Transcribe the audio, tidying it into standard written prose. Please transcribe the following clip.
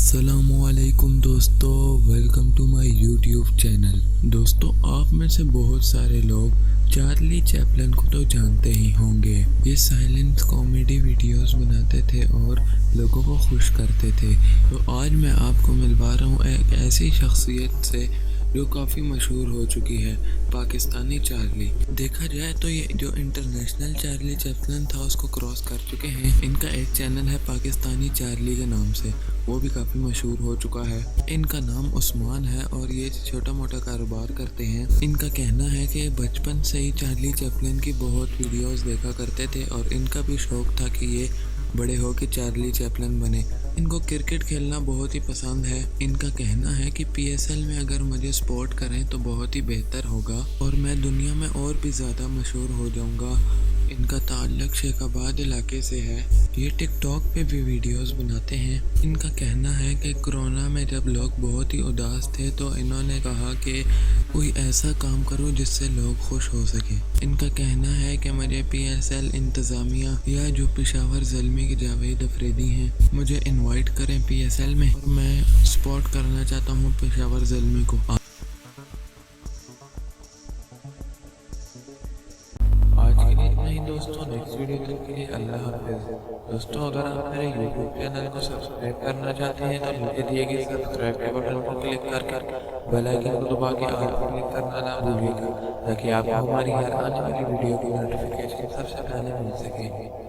अस्सलाम वालेकुम दोस्तों, welcome to my YouTube channel. दोस्तों, आप में से बहुत सारे लोग चार्ली चैपलिन को तो जानते ही होंगे। ये साइलेंट कॉमेडी वीडियोस बनाते थे और लोगों को खुश करते थे। तो आज मैं आपको मिलवा रहा हूँ एक ऐसी शख्सियत से जो काफ़ी मशहूर हो चुकी है, पाकिस्तानी चार्ली। देखा जाए तो ये जो इंटरनेशनल चार्ली चैपलिन था उसको क्रॉस कर चुके हैं। इनका एक चैनल है पाकिस्तानी चार्ली के नाम से, वो भी काफ़ी मशहूर हो चुका है। इनका नाम उस्मान है और ये छोटा मोटा कारोबार करते हैं। इनका कहना है कि बचपन से ही चार्ली चैपलिन की बहुत वीडियोस देखा करते थे और इनका भी शौक था कि ये बड़े हो के चार्ली चैपलिन बने। इनको क्रिकेट खेलना बहुत ही पसंद है। इनका कहना है कि PSL में अगर मुझे सपोर्ट करें तो बहुत ही बेहतर होगा और मैं दुनिया में और भी ज़्यादा मशहूर हो जाऊंगा। इनका ताल्लुक शेखाबाद इलाके से है। ये टिकटॉक पे भी वीडियोस बनाते हैं। इनका कहना है कि कोरोना में जब लोग बहुत ही उदास थे तो इन्होंने कहा कि कोई ऐसा काम करो जिससे लोग खुश हो सके। इनका कहना है कि मुझे PSL इंतज़ामिया या जो पेशावर ज़ल्मी की जावेद अफरीदी हैं मुझे इनवाइट करें PSL में, और मैं सपोर्ट करना चाहता हूँ पेशावर ज़ल्मी को। आज के लिए इतना ही दोस्तों, नेक्स्ट वीडियो तक के लिए अल्लाह हाफिज़। दोस्तों, अगर आप मेरे यूट्यूब चैनल को सब्सक्राइब करना चाहते हैं तो नीचे दिए गए सब्सक्राइब के बटन पर क्लिक करके बेल आइकन को दबा के ऑल पर क्लिक करना ना भूलिएगा, ताकि आपको हमारी हर आने वाली वीडियो की नोटिफिकेशन सबसे पहले मिल सके।